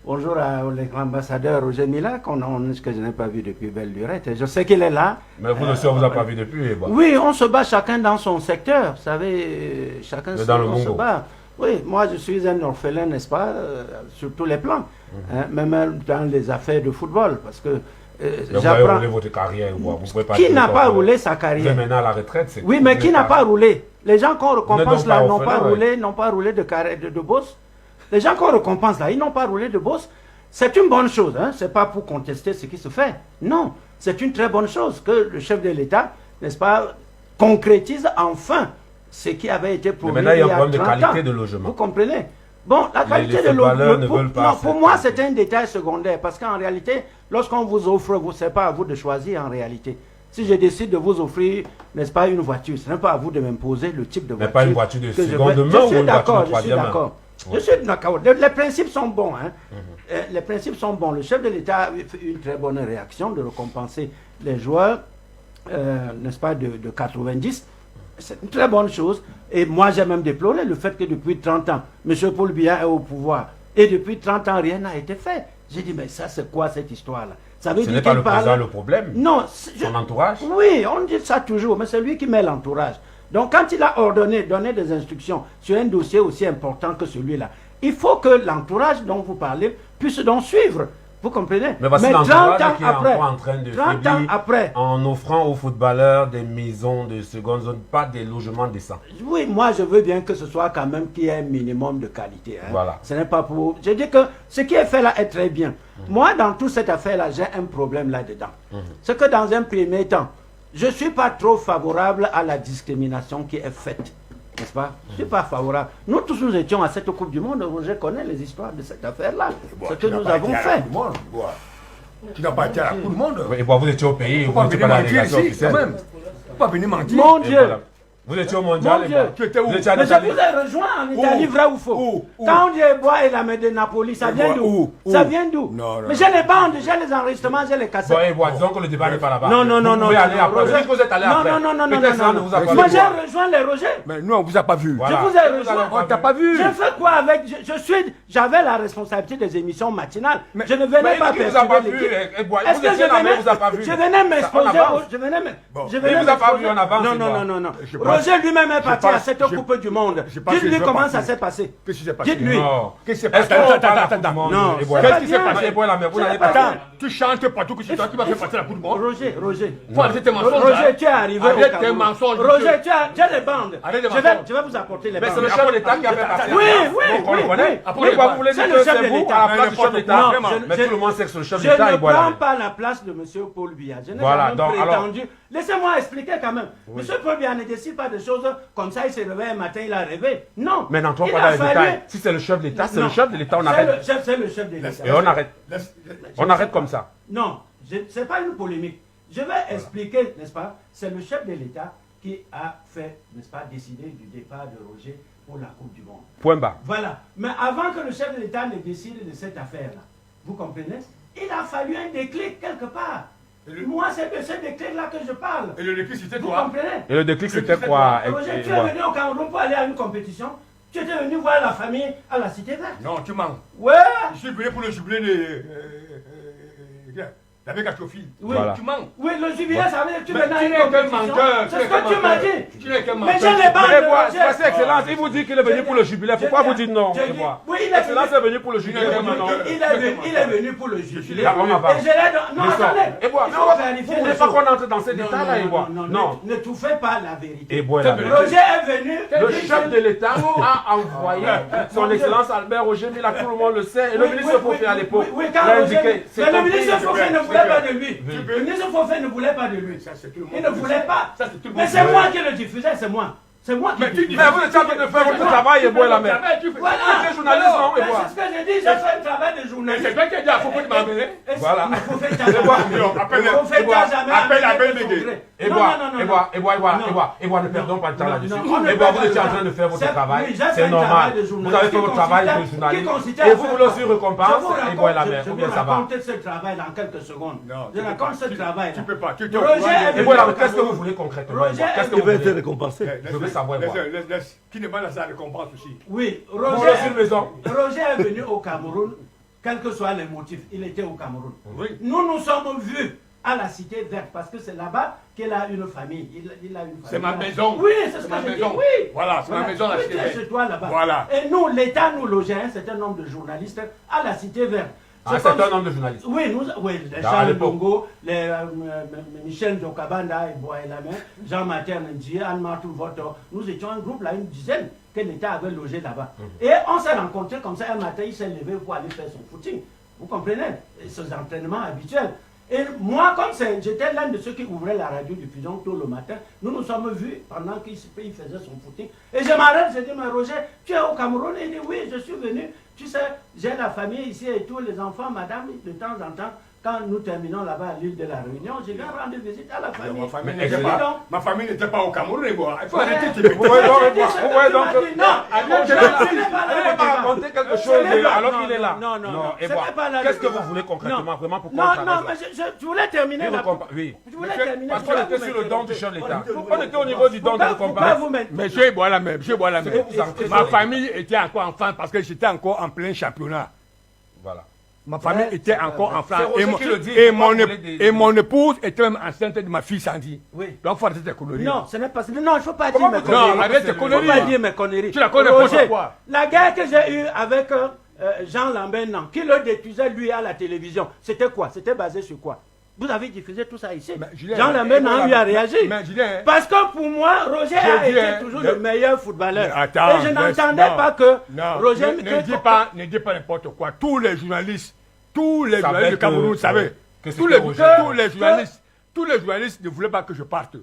Bonjour à l'ambassadeur Roger Mila, que je n'ai pas vu depuis belle lurette. Je sais qu'il est là. Mais vous aussi, on ne vous a pas vu depuis. Bah. Oui, on se bat chacun dans son secteur. Vous savez, chacun on se bat. Oui, moi je suis un orphelin, n'est-ce pas, sur tous les plans. Même dans les affaires de football. Parce que vous avez roulé votre carrière. Vous pouvez pas qui n'a pas roulé sa carrière? Vous êtes maintenant à la retraite. Oui, mais qui n'a pas roulé? Les gens qu'on récompense là n'ont pas roulé de boss. Les gens qu'on récompense là, ils n'ont pas roulé de boss. C'est une bonne chose, hein? Ce n'est pas pour contester ce qui se fait. Non, c'est une très bonne chose que le chef de l'État, n'est-ce pas, concrétise enfin ce qui avait été promis. Mais maintenant, il y a un problème de qualité de logement. Vous comprenez? Bon, la qualité de logement, pour moi, c'est un détail secondaire. Parce qu'en réalité, lorsqu'on vous offre, ce n'est pas à vous de choisir en réalité. Si je décide de vous offrir, n'est-ce pas, une voiture, ce n'est pas à vous de m'imposer le type de voiture. Mais pas une voiture de seconde main ou une voiture de troisième main. Je suis d'accord. Je suis d'accord. Les principes sont bons. Hein. Les principes sont bons. Le chef de l'État a fait une très bonne réaction de récompenser les joueurs, n'est-ce pas, de 90. C'est une très bonne chose. Et moi, j'ai même déploré le fait que depuis 30 ans, M. Paul Biya est au pouvoir. Et depuis 30 ans, rien n'a été fait. J'ai dit, mais ça, c'est quoi cette histoire-là? Ce n'est pas le président le problème? Non. Son entourage? Oui, on dit ça toujours, mais c'est lui qui met l'entourage. Donc, quand il a donné des instructions sur un dossier aussi important que celui-là, il faut que l'entourage dont vous parlez puisse donc suivre. Vous comprenez? Mais voici l'entourage qui est en train de faiblir en offrant aux footballeurs des maisons de seconde zone, pas des logements décents. Oui, moi je veux bien que ce soit quand même qu'il y ait un minimum de qualité. Hein. Voilà. Ce n'est pas pour... Je dis que ce qui est fait là est très bien. Moi, dans toute cette affaire-là, j'ai un problème là-dedans. C'est que dans un premier temps, je ne suis pas trop favorable à la discrimination qui est faite. N'est-ce pas? Je ne suis pas favorable. Nous tous, nous étions à cette Coupe du Monde. Je connais les histoires de cette affaire-là. Ce que nous avons fait. Tu n'as pas été à la Coupe du Monde. Et vous étiez au pays. Vous n'étiez pas à la délégation officielle. Il ne faut pas venir mentir. Mon Dieu! Vous étiez au mondial. Mon Dieu. Tu étais où? Mais je vous ai rejoint en Italie, vrai ou faux? Quand on dit bois et la main de Napoli, ça vient d'où? Ça vient d'où? Mais je n'ai pas, j'ai les enregistrements, j'ai les cassettes. Bon, disons que le débat n'est pas là-bas. Non. Vous pouvez aller après. Vous êtes allé après. Non. Moi, j'ai rejoint les Roger. Mais nous, on ne vous a pas vu. Je vous ai rejoint. On ne t'a pas vu. J'ai fait quoi avec? J'avais la responsabilité des émissions matinales. Je ne venais pas perturber l'équipe. Est-ce que je venais m'exposer? Il ne vous a pas vu en avance. Non. Roger lui-même est parti à cette Coupe du Monde. Dites-lui comment ça s'est passé. Dites-lui. Qu'est-ce qui s'est passé? Attends. Non. Qu'est-ce qui s'est passé? Attends, tu chantes partout que c'est toi qui m'as fait passer la Coupe du Monde. Roger. Faut arrêter tes mensonges. Roger, tu es arrivé. Arrête tes mensonges. Roger, tu as les bandes. Je vais vous apporter les bandes. Mais c'est le chef de l'État qui a fait passer. Oui. On le connaît. Pourquoi vous voulez dire que c'est vous à la place du chef de l'État? Mais tout le monde sait que c'est le chef de l'État. Je ne prends pas la place de M. Paul Biya. Je n'ai jamais prétendu. Laissez-moi expliquer quand même. M. Paul Biya ne décide pas de choses comme ça. Il se réveille un matin, il a rêvé. Non. Mais n'entrons pas dans les détails. Si c'est le chef de l'État, c'est le chef de l'État, on arrête. C'est le chef de l'État. Et on arrête. On arrête comme ça. Non, ce n'est pas une polémique. Je vais expliquer, n'est-ce pas? C'est le chef de l'État qui a fait, n'est-ce pas, décider du départ de Roger pour la Coupe du Monde. Point bas. Voilà. Mais avant que le chef de l'État ne décide de cette affaire-là, vous comprenez? Il a fallu un déclic quelque part. Moi, c'est de ce déclic-là que je parle. Et le déclic, c'était Vous quoi? comprenez? Et le déclic, c'était quoi? Roger, tu es venu au Cameroun pour aller à une compétition. Tu étais venu voir la famille à la Cité Verte. Non, tu mens. Ouais. Je suis venu pour le jubilé de... La mégatrophie. Oui, voilà. Tu mens. Oui, le jubilé, ça veut dire que tu Mais venais à tu une n'es qu'un compétition. menteur. C'est ce que tu m'as dit. Tu n'es qu'un menteur. Mais j'ai les bandes de Roger. C'est excellence. Il vous dit qu'il est venu pour le jubilé. Pourquoi vous dites non? Oui, il est Excellence est venu pour le jubilé. Il est venu pour le jubilé. Là, on va voir. Et je l'ai donné. Non, attendez. Vous ne voulez pas qu'on entre dans ces détails-là, Ebois? Non. Ne touffez pas la vérité. Roger est venu. Le chef de l'État a envoyé son excellence Albert Roger Mila, tout le monde le sait, et le ministre Fofé à l'époque. Oui, quand Roger. Mais le ministre Fofé ne voulait pas de lui. Le ministre Fofé ne voulait pas de lui. Il ne voulait pas. Mais c'est moi qui le diffusais, c'est moi. C'est moi qui. Mais vous êtes en train de faire votre travail, Ebois, la mère. Voilà. Tu es journaliste, non, Ebois? C'est ce que j'ai dit, j'ai fait un travail de de journaliste. C'est toi qui as dit à Fofo de m'amener. Voilà. Appelle Abel Bengue. Et bois, ne perdons pas de temps là-dessus. Et bois, vous étiez en train de faire votre travail. C'est normal. Vous avez fait votre travail de journaliste. Et vous voulez aussi récompense. Et bois, la mère. Ou bien ça va. Je vais raconter ce travail dans quelques secondes. Je raconte ce travail. Tu peux pas. Et voilà, qu'est-ce que vous voulez concrètement? Qu'est-ce que vous voulez récompenser? Je veux savoir. Qui demande à sa récompense aussi? Oui, Roger est venu au Cameroun, quels que soient les motifs, il était au Cameroun. Oui. Nous nous sommes vus à la Cité Verte parce que c'est là-bas qu'il a une famille. Il a une famille. C'est ma maison. Oui, c'est ce que je dis. Oui. Voilà, c'est ma maison, la Cité Verte. Chez toi là-bas. Voilà. Et nous, l'État nous logeait un certain nombre de journalistes à la Cité Verte. Un certain nombre de journalistes. Oui, les Charles Bongo, les Michel Djokabanda et Boaïlamé, Jean-Martin Ndié, Anne-Martou Voto. Nous étions un groupe là, une dizaine, que l'État avait logé là-bas. Et on s'est rencontrés comme ça un matin, il s'est levé pour aller faire son footing. Vous comprenez? Ses entraînements habituels. Et moi, comme j'étais l'un de ceux qui ouvraient la radiodiffusion tôt le matin, nous nous sommes vus pendant qu'il faisait son footing. Et je m'arrête, je dis, mais Roger, tu es au Cameroun? Il dit, oui, je suis venu. Tu sais, j'ai la famille ici et tous les enfants, madame, de temps en temps, quand nous terminons là-bas à l'île de la Réunion, je viens rendre visite à la famille. Ma famille n'était pas au Cameroun, moi. Il faut arrêter de me dire. Non, allez pas raconter quelque chose alors qu'il est là. Non. Qu'est-ce que vous voulez concrètement? Vraiment, pourquoi? Non, mais je voulais terminer là. Oui. Je voulais terminer. Parce qu'on était sur le don du chef de l'État. On était au niveau du don de combat. Monsieur Boilamé, ma famille était encore enfant parce que j'étais encore en plein championnat. Voilà. Ma famille était encore enfant et mon épouse était même enceinte de ma fille Sandy. Oui. Donc il faut arrêter tes conneries. Non, ce n'est pas ça. Non, il ne faut pas dire mes conneries. Non, arrête tes conneries. Il ne faut pas dire mes conneries. Tu la connais pourquoi? La guerre que j'ai eue avec Jean Lambert, qui le détruisait lui à la télévision, c'était quoi? C'était basé sur quoi? Vous avez diffusé tout ça ici. Jean Lambert lui a réagi. Parce que pour moi, Roger a été toujours le meilleur footballeur. Et je n'entendais pas que Roger... Ne dis pas n'importe quoi. Tous les journalistes du Cameroun, vous savez, tous les journalistes ne voulaient pas que je parte.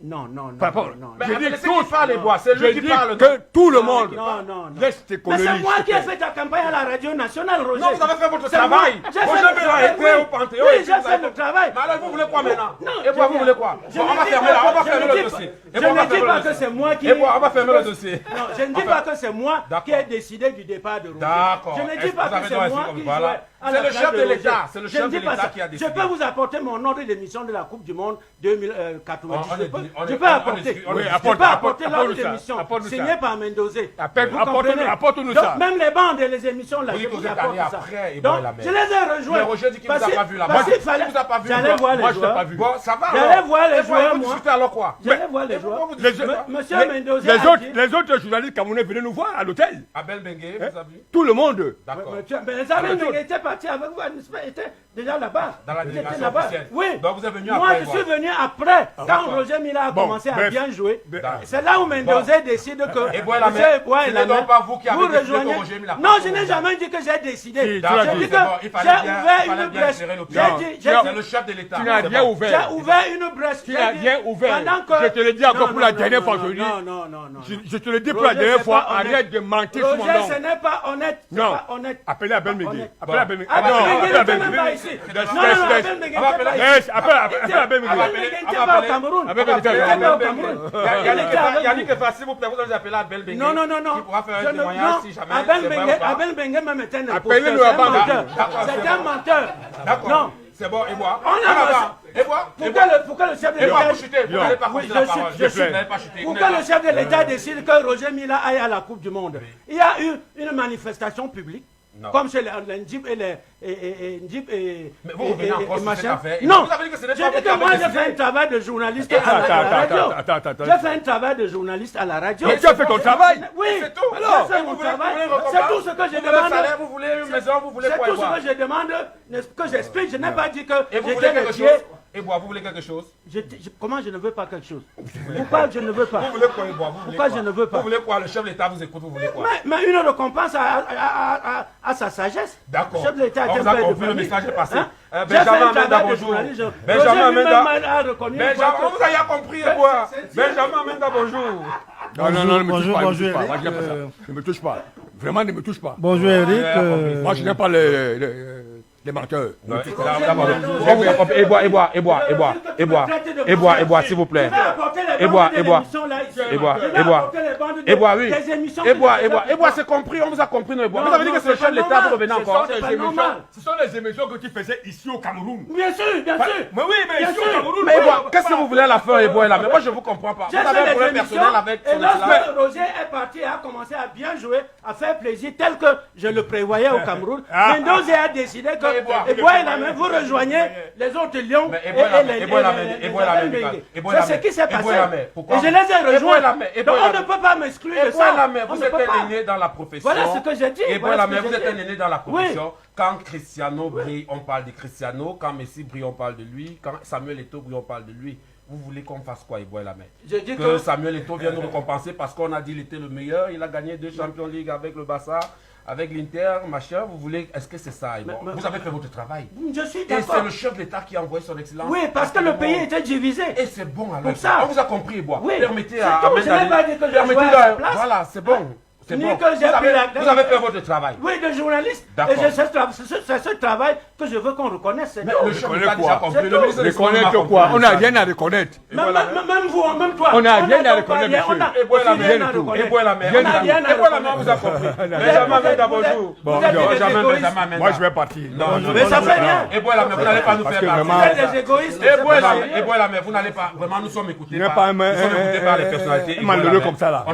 Non. Mais laissez qu'il parle, les bois. C'est lui qui parle. Que tout le monde laisse tes conneries. Mais c'est moi qui ai fait ta campagne à la radio nationale, Roger. Non, vous avez fait votre travail. J'ai fait au Panthéon. Oui, j'ai fait le travail. Mais alors, vous voulez quoi maintenant? Et moi, vous voulez quoi? On va fermer le dossier. Je ne dis pas que c'est moi qui... Et moi, on va fermer le dossier. Non, je ne dis pas que c'est moi qui ai décidé du départ de Roger. D'accord. Je ne dis pas que c'est moi qui jouais. C'est le chef de l'État. C'est le chef de l'État qui a décidé. Je peux vous apporter mon ordre d'émission de la Coupe du Monde 2090. Je peux apporter. Je peux apporter l'ordre d'émission signé par Mendozé. Apporte-nous ça. Même les bandes et les émissions là, je vous apporte ça. Donc, je les ai rejoints. Mais Roger dit qu'il ne vous a pas vu là-bas. J'allais voir les joueurs. Pas vu. Bon, ça va. J'allais voir les joueurs, moi. Alors quoi? J'allais voir les joueurs. Monsieur Mendozé. Les autres journalistes camerounais venaient nous voir à l'hôtel. Abel Bengue, vous avez vu? Tout le monde. D'accord. Mais Abel Bengue était parti avec vous, était déjà là-bas. Dans la délégation officielle. Oui. Donc vous êtes venu après. Moi, je suis venu après. Quand Roger Mila a commencé à bien jouer, c'est là où Mendozé décide que. Et Bois, ce n'est donc pas vous qui avez décidé que Roger Mila. Non, je n'ai jamais dit que j'ai décidé. J'ai dit que j'ai ouvert une brèche. C'est le chef de l'État. Tu n'as rien ouvert. J'ai ouvert une brèche. Tu n'as rien ouvert. Je te le dis encore pour la dernière fois. Non. Je te le dis pour la dernière fois. Arrête de mentir sur mon nom. Roger, ce n'est pas honnête. Non. Appelez Abel Bengue. Appelez Abel Bengue. Appelez Abel Bengue. Yannick Effa, s'il vous plaît, vous allez appeler Abel Bengue. Non. Qui pourra faire un témoignage si jamais. Abel Bengue même est un appelez-le à menteur. C'est un menteur. D'accord. C'est bon, et moi. Pourquoi le chef de l'État décide que Roger Mila aille à la Coupe du Monde? Il y a eu une manifestation publique. Non. Comme chez les Ndjib et mais vous revenez encore sur cette affaire. Non, vous avez dit que ce n'est j'ai dit que moi j'ai fait un travail de journaliste à la radio. J'ai fait un travail de journaliste à la radio. Mais tu as fait ton travail? Oui, c'est tout. Alors, j'ai fait mon travail. C'est tout ce que je demande. Vous voulez une maison, vous voulez quoi? C'est tout ce que je demande, que j'explique. Je n'ai pas dit que j'étais le pied. Et bois, vous voulez quelque chose? Comment je ne veux pas quelque chose? Pourquoi je ne veux pas? Vous voulez quoi, Ebois? Pourquoi je ne veux pas? Vous voulez quoi? Le chef de l'État vous écoute, vous voulez quoi? Mais une récompense à sa sagesse. D'accord. Le chef de l'État on vous a compris, le message est passé. Benjamin Menda, bonjour. Benjamin Menda, on vous a compris, Ebois. Benjamin Menda, bonjour. Non, ne me touche pas. Ne me touche pas. Vraiment, ne me touche pas. Bonjour Eric. Moi, je n'aime pas les menteurs. Et bois, s'il vous plaît. Et bois, oui. Et bois, c'est compris, on vous a compris. Vous avez dit que c'est le chef de l'État, vous revenez encore. Ce sont les émissions que tu faisais ici au Cameroun. Bien sûr. Mais oui, mais ici au Cameroun. Mais Eboa, qu'est-ce que vous voulez à la fin, Eboa, là? Mais moi, je ne vous comprends pas. Vous avez un problème personnel avec son excellence. Et lorsque Roger est parti et a commencé à bien jouer, à faire plaisir, tel que je le prévoyais au Cameroun, Mendoza a décidé que Eboa et la main, vous rejoignez les autres lions c'est ce qui s'est passé. Et je les ai rejoints. Donc on ne peut pas m'exclure de ça. Vous êtes un aîné dans la profession. Voilà ce que j'ai dit. Eboa, vous êtes un aîné dans la profession. Quand Cristiano brille, on parle de Cristiano. Quand Messi brille, on parle de lui. Quand Samuel Eto'o brille, on parle de lui. Vous voulez qu'on fasse quoi, Eboa la main? Que Samuel Eto'o vienne nous récompenser parce qu'on a dit qu'il était le meilleur. Il a gagné 2 Champions League avec le Barça, avec l'Inter, machin. Vous voulez, est-ce que c'est ça, Eboa? Vous avez fait votre travail. Je suis d'accord. Et c'est le chef de l'État qui a envoyé son excellence. Oui, parce que le pays était divisé. Et c'est bon alors. Ça. On vous a compris, Eboa. Oui. Permettez à Ahmed d'aller. Voilà, c'est bon. C'est bon. Vous avez fait votre travail. Oui, de journaliste. Et c'est ce travail que je veux qu'on reconnaisse. Mais le chef de l'État déjà compris. Le ministre reconnaître quoi? On n'a rien à reconnaître. Même vous, même toi. On n'a rien à reconnaître, monsieur. Eboa la main, vous a compris. Benjamin Menda, bonjour. Moi, je vais partir. Mais ça fait rien. Eboa la main, vous n'allez pas nous faire partir. Vous êtes des égoïstes. Eboa la main, vous n'allez pas. Vraiment, nous sommes écoutés par les personnalités. Malheureux comme ça, là.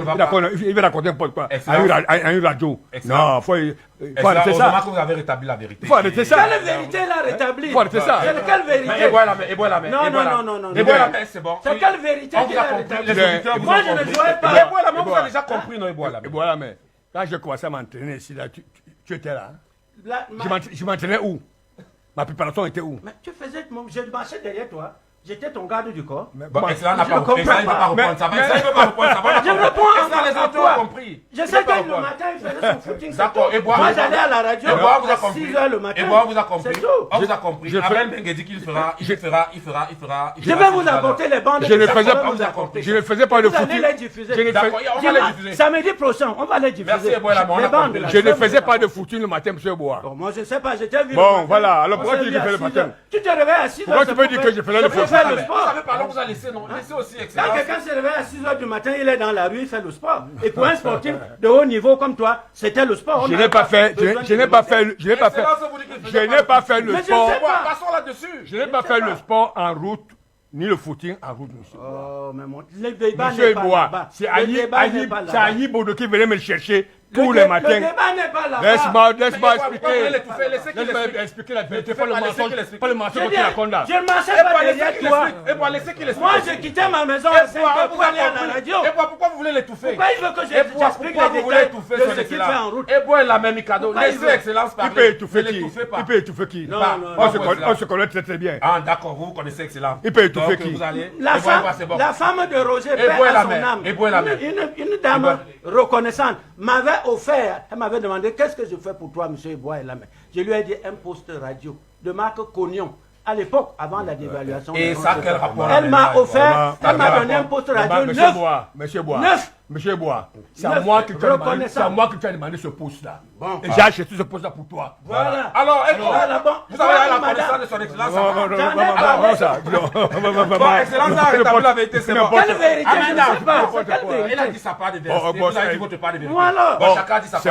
Il va raconter n'importe quoi. À une radio. Non, faut arrêter ça. Que vous avez rétabli la vérité. Faut arrêter ça. Quelle vérité l'a rétabli? Faut arrêter ça. Quelle vérité? Eboa la main. Non. Eboa la main, c'est bon. C'est quelle vérité qu'il a rétabli? Moi, je ne jouais pas. Eboa la main, vous avez déjà compris, non, Eboa la main. Eboa la main. Quand j'ai commencé à m'entraîner ici, là, tu étais là. Je m'entraînais où? Ma préparation était où? Mais tu faisais. Je marchais derrière toi. J'étais ton garde du corps. Bon, excellent n'a pas compris. Ça, il ne peut pas reprendre. Ça va. Ça, il ne peut pas reprendre. Ça va. Je réponds. Excellent, les autres ont compris. Je sais que le matin, il faisait son footing. D'accord. Moi, j'allais à la radio à 6 h le matin. Et moi, vous a compris. C'est tout. On vous a compris. Abel Bengue dit qu'il fera. Il fera. Je vais vous apporter les bandes. Je ne faisais pas de footing. Vous allez les diffuser. D'accord. On va les diffuser. Samedi prochain, on va les diffuser. Merci, Eboa la main. Je ne faisais pas de footing le matin, monsieur Eboa. Moi, je ne sais pas. J'étais vu. Bon, voilà. Alors pourquoi tu dis que je fais le matin? Tu te réveilles à 6 h. Pourquoi tu peux dire que je faisais le sport? Alors vous allez laisser, non? Laissez aussi, excellent. Quand quelqu'un se réveille à 6 h du matin, il est dans la rue, il fait le sport. Et pour un sportif de haut niveau comme toi, c'était le sport. Je n'ai pas fait le sport. Passons là-dessus. Je n'ai pas fait le sport en route, ni le footing en route, monsieur. Oh, mais le débat n'est pas là-bas. C'est Agni Bodo qui venait me chercher tous les matins. Le débat n'est pas là-bas. Laisse-moi expliquer la vérité. Pas le mensonge que tu racontes là. Je ne marchais pas derrière toi. Moi, j'ai quitté ma maison à 5 h pour aller à la radio. Et pourquoi vous voulez l'étouffer? Pourquoi il veut que j'explique les détails de ce qu'il fait en route? Et la même cadeau. Laissez Excellence parler. Il peut étouffer qui? On se connaît très très bien. Ah d'accord, vous connaissez Excellence. Il peut étouffer qui? La femme de Roger, paix à son âme, une dame reconnaissante, m'avait offert, elle m'avait demandé qu'est-ce que je fais pour toi, monsieur Eboa Lamé. Je lui ai dit un poste radio de marque Cognon. À l'époque, avant la dévaluation. Et ça, quel rapport? Elle m'a offert, elle m'a donné un poste radio neuf. Monsieur Bois, c'est à moi que tu as demandé ce poste-là. Et j'ai acheté ce poste-là pour toi. Voilà. Alors, vous avez la connaissance de son excellence. Bon, excellence a rétabli la vérité, c'est bon. Quelle vérité? Elle a dit sa part de vérité. Vous avez dit votre part de vérité. Voilà. Bon, chacun a dit sa part.